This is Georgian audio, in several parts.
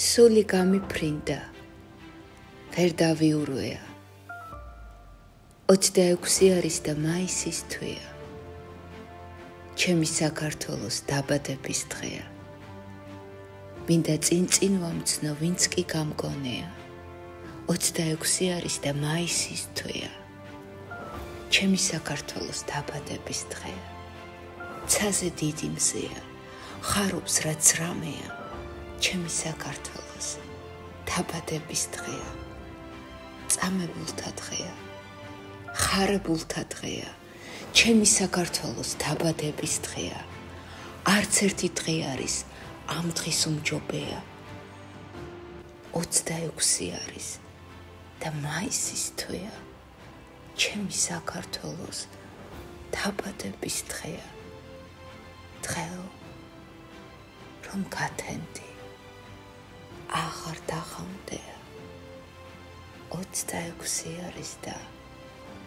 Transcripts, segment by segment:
სული გამიფრინდა, ვერ დავიურვეა. 26 არის და მაისის თვეა. ჩემი საქართველოს დაბადების დღეა. მინდა წინ ვამცნო, ვინც კი გამგონეა. 26 არის და მაისის თვეა. ჩემი საქართველოს დაბადების დღეა. ცაზე დიდი მზეა, ხარობს რაც რამეა. ჩემი საქართველოს დაბადების დღეა. წამებულთა დღეა, ხარებულთა დღეა. ჩემი საქართველოს დაბადების დღეა. არც ერთი დღე არის ამ დღის უმჯობია. 26 არის და მაისის თვეა. ჩემი საქართველოს დაბადების დღეა. დღეო რომ გათენდი აღარ დაღამდეა. 26 არის და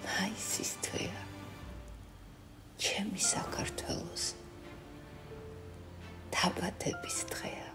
მაისის თვეა. ჩემი საქართველოს დაბადების დღეა.